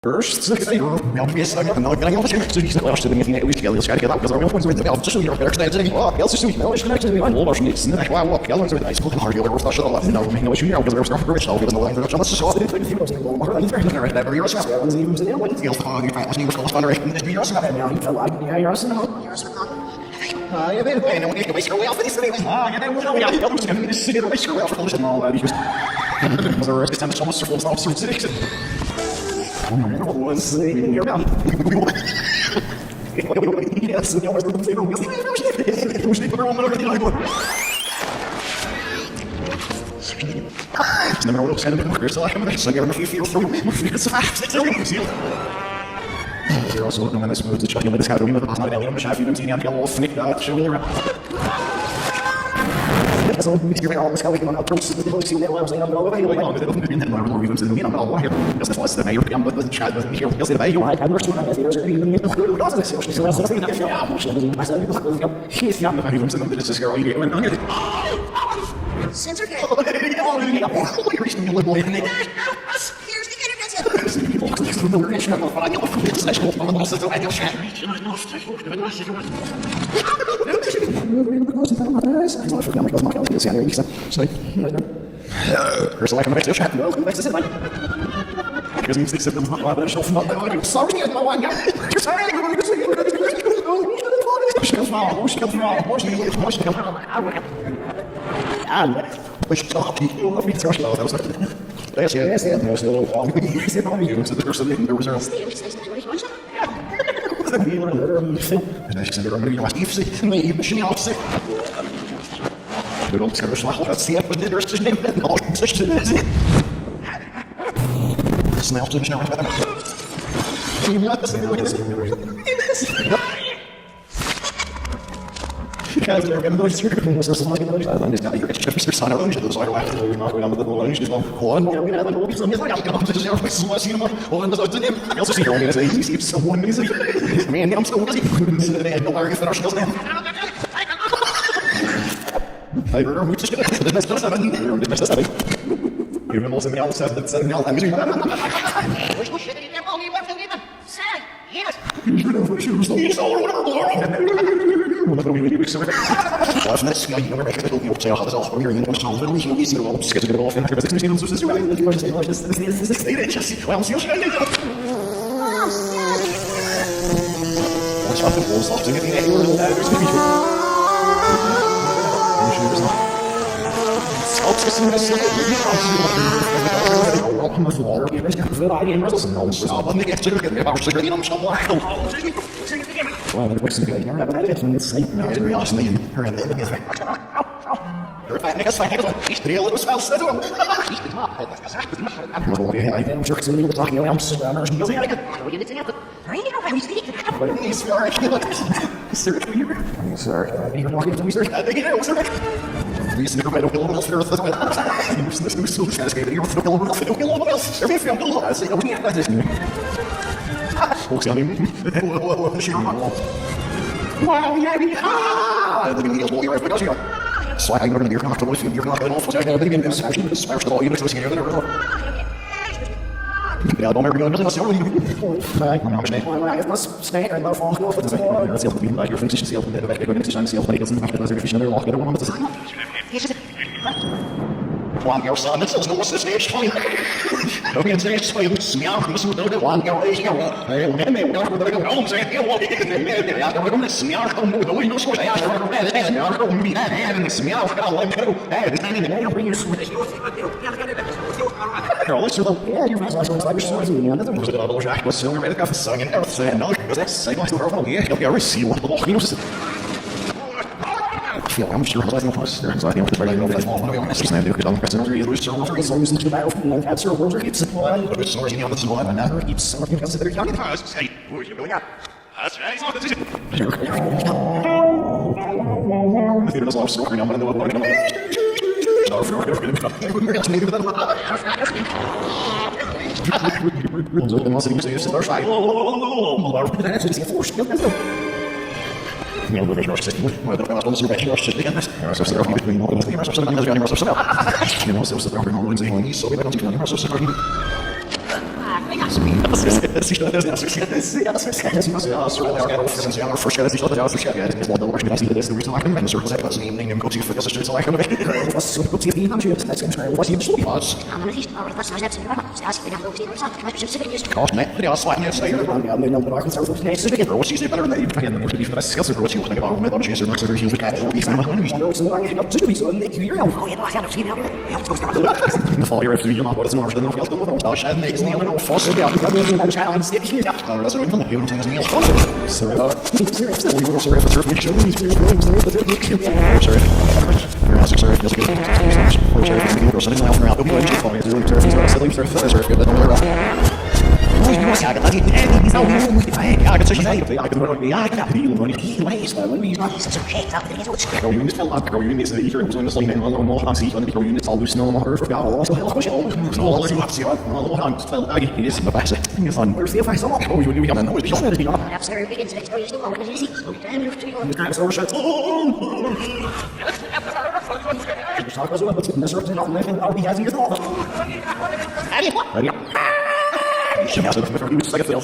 First, yes, I'm not going to to these last thing in we scale scale out because I'm going to the just your first day oh else is no is connected to all our needs and I walk yellow to the ice cold hard over stuff no no what you know because we're stuff for itself because no line for us so I think you know more than right that you're so and even in what feels hard if I was even on right and you're so now you feel like yeah you're so yeah they know when you waste your way off this thing yeah they will yeah I'm just going to sit here waste your way off for this and all that because the rest is almost full of stuff was saying you're not. Yes, you always say no. You should go on already like what? Never will send them so I can so you're not feel through. It's fast. You're also looking at this move to check in this how to remove the not alien machine you don't see any yellow snick that show you around. So we figure out how we can approach the policy that was I'm over here like the we even to the I'm here because the first mayor I'm but the chat was here because the you I can work on this there's really no does this so that's the thing yeah he's not the even to this is girl you went on it center gate here's the Guys, they're going to go to the son of your extra son of those are left. We're not going to the lunch. Just one more. We're going to be some like I'm just there for some cinema. One of those to him. I also see her as a see someone is man, I'm so busy. They had no worry for ourselves now. I heard her just the best of seven. The best of seven. Even most of the outside that's an out. I'm just so I'm going to be comfortable if you're not going off. I'm going to be smashing the smash all units here. Ja, dan heb ik nog een zo. Maar ik must stay and love all of it. That's the like your function self and the back going to shine self like it's not that there's a lock that one. One your son it's no what's stage 20. Okay, stage 20 smell this with the one your age go. Hey, me we go to home say you walk in the yeah, we're going to smell come with the windows for yeah, we're going to smell come be that and smell for all let go. Hey, this thing in the bring you switch. Let's do yeah, you're nice like so yeah, that's what the Jack was so ready to sing and everything. No, because that's say like the yeah, you'll receive what the block you I'm sure I don't know so I think the very one of the because I'm pressing really loose so for so using the battle and that's your words it's but it's sorry on this one and never keeps something else that you're young hey what you doing that's right I think it's all sorry I'm going to do it The fall you're after you know what it's not enough. I'll share next name and I'll force it out. I'm challenge stick here. That's what I'm doing. You don't think it's me. Sorry. We will sorry for the show. Sorry. You're asking sorry. Yes, good. Sorry. You're sitting out around the point. You're still sorry. Good. Don't worry. She has it. It's like a film.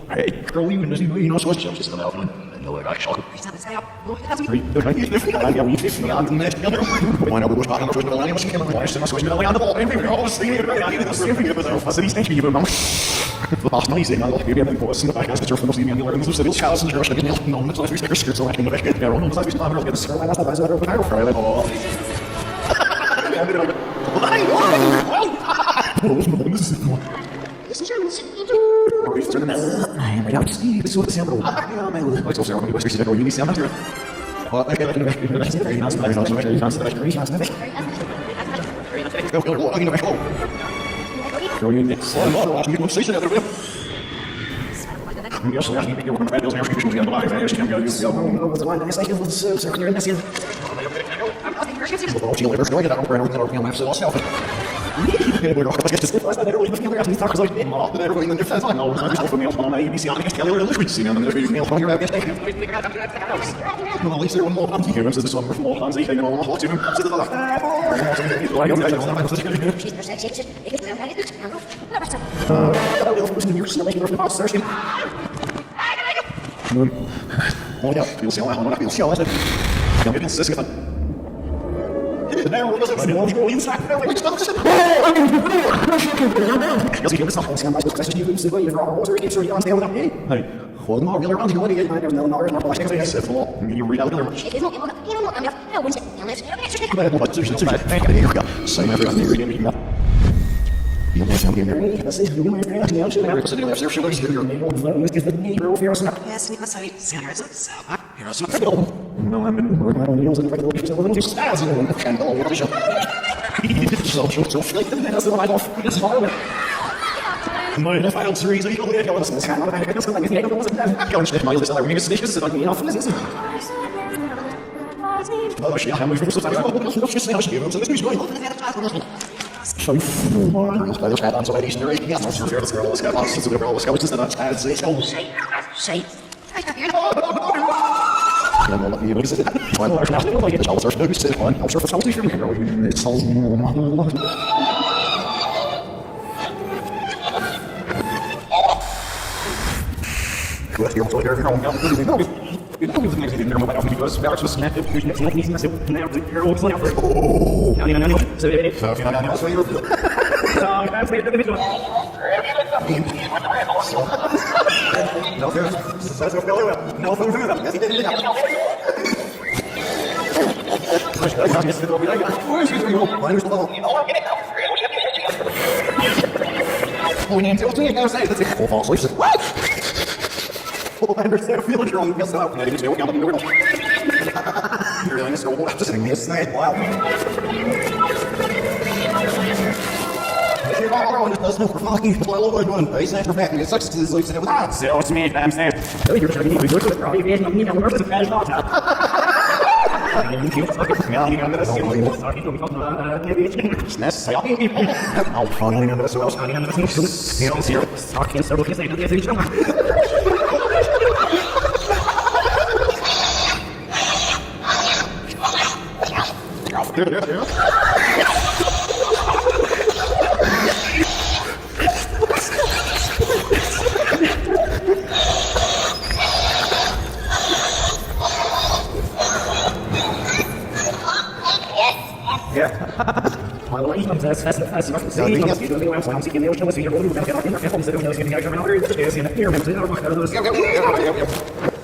Hey, girl, you know what's just an outfit. No, I shall. Meine Feierungsriese, ich glaube, ich habe das nicht. I understand feeling wrong. Yes, I'm not even joking. I'm not even you're doing this. I'm just sitting here saying, wow. Das noch fucking blow one. I said back me such as like said ah so it's me I'm saying. You're trying to do it probably being me I'm worth the not.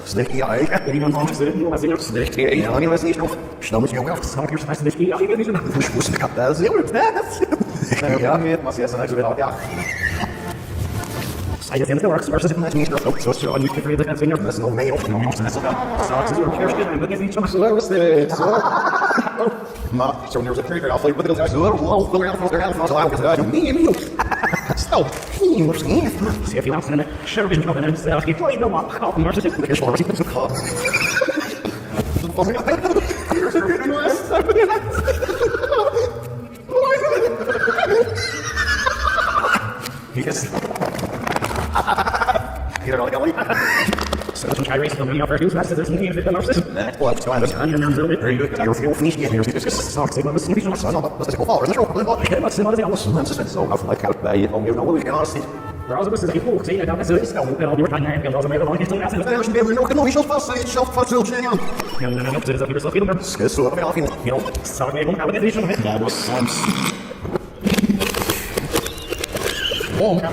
Slicky eye, anyone wants to do as it's slicky, any less each of Stomach your wealth, some of your spice slicky, I think it's was the cup as it was that. Yeah, it must be as I do it all. I just the works versus the meter, so you can read the finger, there's no mail, no nonsense about socks is your question, and look at each of us. Ma, so there's a trigger, I'll play with those guys a little low, go around, they're out, so I was like, me and you. So, see if you want to share vision of an answer, if you don't want to merge it with your story, it's a call. Yes. You're like a so some Chinese company offers you messages and games with the narcissist. That's what's going on. You're very good. You're feel finished. You're just talk about the solution. So no, that's the power. That's all. Okay, what's the other thing? That's so much like out there. You know what we can ask. Browser was the people saying that this is no, and all your time and also made a long history. There's no economic facility, self-facility. And then up to the yourself in the so of you know, so maybe organization. That was some. Oh, my.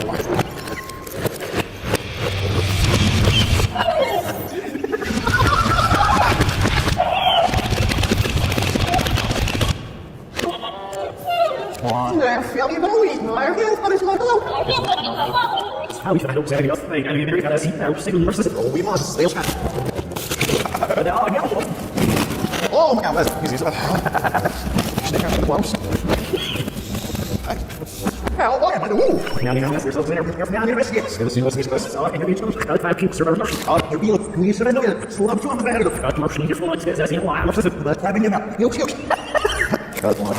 How we found out else thing, and we got a seat now, single versus we must sales. Oh my god, that's easy. Stick out the clumps. How long am I doing? Now you know, yourself there, now you're risky. So I can reach those 5 pukes or whatever. You'll be like, we should know it. Slow up to the bed. Got motion here for like this, as you know, I'm not having him out. You'll shoot. Got one.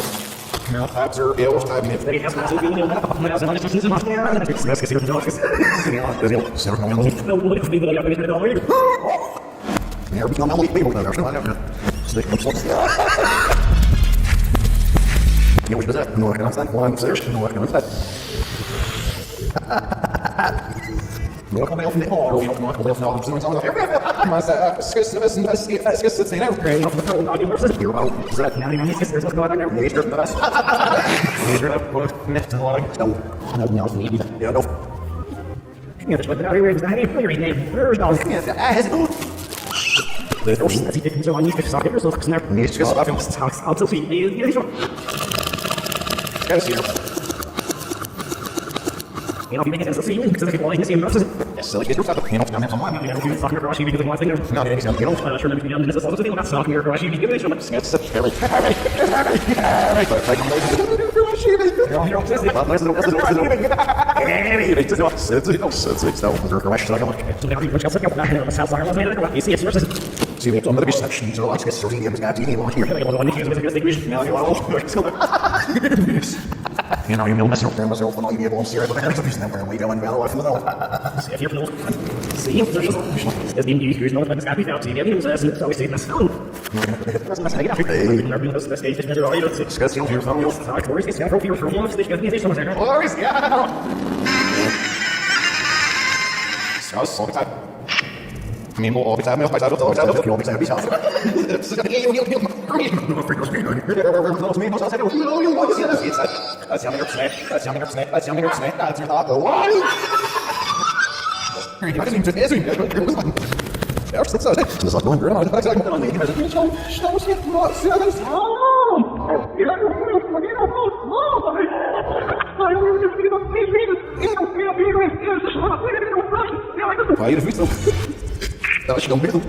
Now, that's her ill time. If they have to be in the house, and I just use them off there, and it's best to see what the office is. Several million. No, look at me, but I got to get it all later. There become no people there. So I don't know. Stick them so. You know, that? No, I can't stand one upstairs. No, I can't stand. Welcome to the hall. Welcome to the hall. Mas esquece de não creio no futuro da universidade. Eu vou dizer não nem esquecer das coisas não. Deixa eu dar. Deixa eu pôr nesta hora. Não need. Eu não. Eu estou a ver o daí foi name. There's no. There's no sense so I need to stop it so snap. Nicht gesagt, ich sag's also viel. Ich schon. Ganz hier. You know, if you make it as a feeling, because if you want to see him, yes, so get yourself a panel to come from one. You know, you're talking about actually doing one thing. No, it's not, you know, sure, let me be on this also thing. I'm not talking here, actually, give it a shot. It's very, you see, it's yours. See, it's on the reception, so let's get started. I'm going to you know, you're messing up there myself and all you be able to see it, but there's nowhere we going well off the middle. See if you're close. See, there's the individuals know that it's happy out to the end, so we see this film. Let's take it after. Let's stage this measure. Let's discuss your phone. Let's talk for this. Go for your phone. Let's discuss this. Boris, yeah. So it's min och vi tar med oss på så där jag vill säga vi så så det är ju Vai, isso. Acho que é um medo.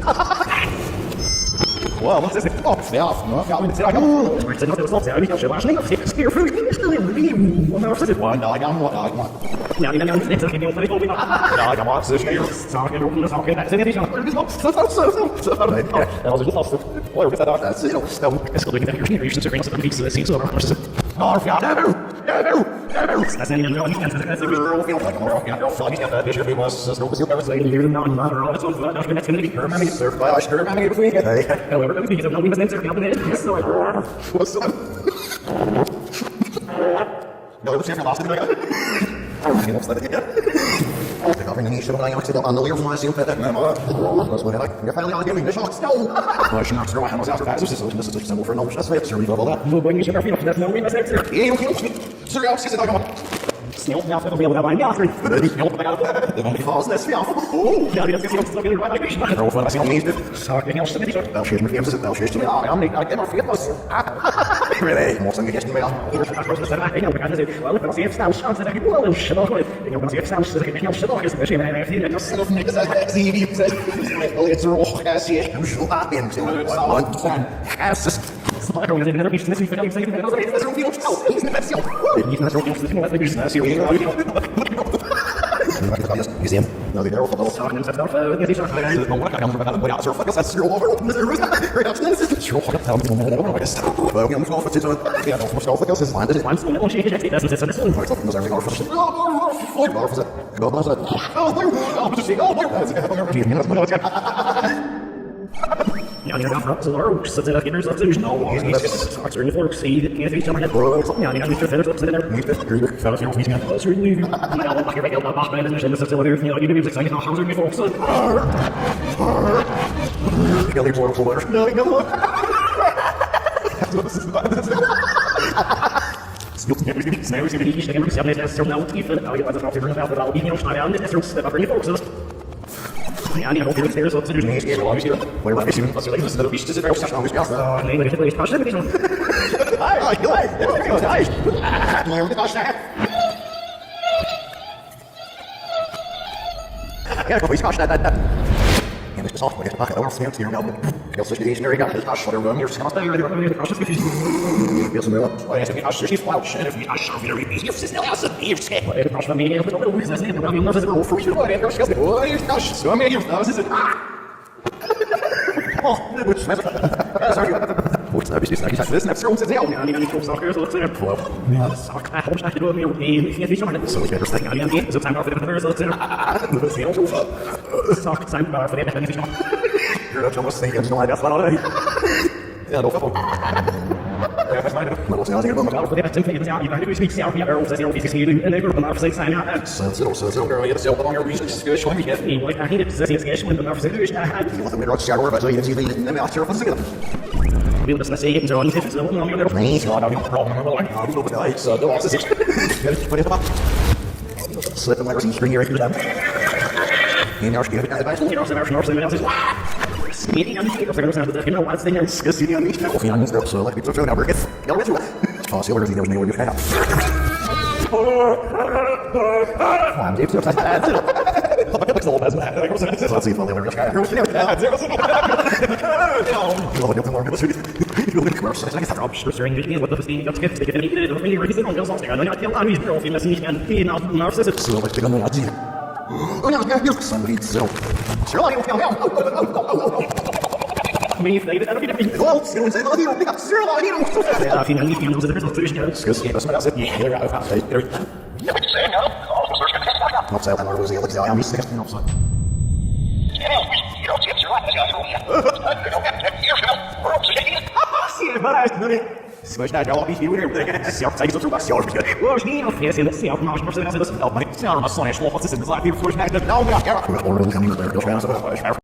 Well, wat is dit? Oh, ja, ja, we zitten aan. Maar het is nog steeds niet als je was niet of zit hier voor je stil in de wat is dit? Nou, ja, ja, nee, nee, net zeg ik niet op. Ja, ja, maar ze is hier. Zag je ook nog geen. Zit niet zo. Zo. Dat was het lastig. Oh, wat is dat? Dat is heel stel. Is dat ik niet eens zeggen dat ik iets zien zo. Oh, ja, dat zijn niet alleen mensen dat ze veel like ja, fijn is dat je was zo veel daar zijn hier nou en maar alles wat dat je net kan niet maar ik surf bij surf maar ik weet het. However, ik weet dat niet met surf helpen is zo. What's up? Nou, dat is een laatste ding. Ik heb dat. Ik heb niet zo lang gezeten aan de leer van mijn ziel verder. Maar dat is wat ik. Je veilig aan de shot. Stel. Maar je maakt er nog zelf uit. Dus dat is zo voor een dat weet je wel dat. We brengen je naar dat nou in dat zegt. Heel serieus is het dan. Snel, ja, veel meer dan ja, ik help mij. Dan valt het snel. Oh, ja, dat is heel sterk in mijn leven. Nou, van als niet. Zag ik heel sterk niet. Wel schieß mir jetzt, wel schieß mir. Ja, nee, ik heb veel was. Nee, moet ik niet meer. Ik heb gaan zeggen, wel, als je eerst staan chance dat ik wel shit. Ik heb als eerst staan dat ik heel shit is. Misschien hij heeft hier dat zelf niks dat hij zie wie zegt. Wel iets roog, gas hier. Zo laat ben ik. Gas. Maar ik weet niet of ik het zeggen dat is zo veel stel. Is niet met zo. Niet met zo veel wat ik dus nou zie. Je ziet hem. Nou, die daarop dat zagen en zet af. Ik zie zo. Nou, wat kan ik dan ja, zo fuck is dat zo over. Dat is zo goed. Dat moet ik nog eens. Wel, ik moet nog wat zitten. Ja, nog maar zelf dat is land. Want dan moet je zeggen dat is het. Dat is er nog voor. Oh, maar voor ze. Dat was het. Oh, dus ik ja, die gaan zo hoog. Zet er kinders dat is nou. Straks er in de volk zie je het niet zomaar net. Ja, die gaan niet verder op zitten. Niet natuurlijk. Zelfs nog niet meer. Dat is really. Ja, dan mag je wel dat mag bij de zijn dat zullen weer. Ja, die doen zijn nog gaan voor volk. Ik wil die voor. Nee, ik wil. Dat is Snel is die stemmen. Ze hebben net zo nou even. Nou, je was er nog even wel al die nieuws naar aan. Dit is zo dat er volk is. Ja, die hoop ik weer zo te doen. Nee, lang is hier. Maar wat is hier? Als je lekker dat is er ook zo ja. Nee, maar ik heb het pas hebben zo. Ai, ai. Maar wat was dat? Ja, ik weet pas dat. En het is af, maar het mag ook niet hier nou. Ik wil dus die gaat het pas voor de hier gaan staan hier pas het is. Wil ze maar. Oh, ja, het is niet flauw. En if je weer weer is snel als het hier schep. Het pas van meer op de hoe is dat niet? Dan moet je nog voor je worden. Oh, hier is zo meer hier. Dat is het. Oh, dat is met. Sorry. Goed, nou is dit eigenlijk het net zo te zeggen. Ja, die niet op zag zo te hebben. Ja, dat zag ik op zag je door meer op nee, ik weet zo maar. Zo ik er staan aan die zo zijn over de zo te. Dat is heel goed. Zag ik zijn maar voor de niet zo. Dat was zeker zo dat wel. Ja, dat wel. Ja, dat is maar dat is heel goed. Maar voor de rest vind je ja, je weet niet zelf ja, of dat heel iets hier en ik wil maar zeggen ja. Zo girl, je zelf dan your research is gewoon niet. Nee, ik ga niet zeggen is gewoon maar voor ja. Wat met rots jaar maar je ziet in de master van zich. Wil dat zeggen zo niet zo dan weer op. Nee, ja, nou probleem maar lang. Nou, dat is zo dat is het. Voor dit maar. Slip maar eens hier even dan. In jouw schip bij zo hier zijn er zijn Speaking on the figure of the know what's the news. Because you need to coffee on this so like it's so now we're get with you. Oh, silver he knows where you have. I'm deep to that. Looks all as bad. Let's see if they'll ever get. Oh, no more. You look commercial. Like a drop stirring the what the thing that's get taken. It really reason on something. I know I tell Annie's girl in the scene and being out narcissist. So like the other idea. Oh, yeah, you're somebody so. Sure, I me if they did everything well, so it's all you got sure I know. Yeah, I think I need to know there's no fish now. Because yeah, that's what I said. Yeah, they're out of faith. They're not saying I was like I'm used to getting outside. Smash that all you here. Self takes to myself. Was nie auf hier sind self mach was das auf mein Zimmer was so eine Schloch ist in das Live before ich nach der Augen. Ja,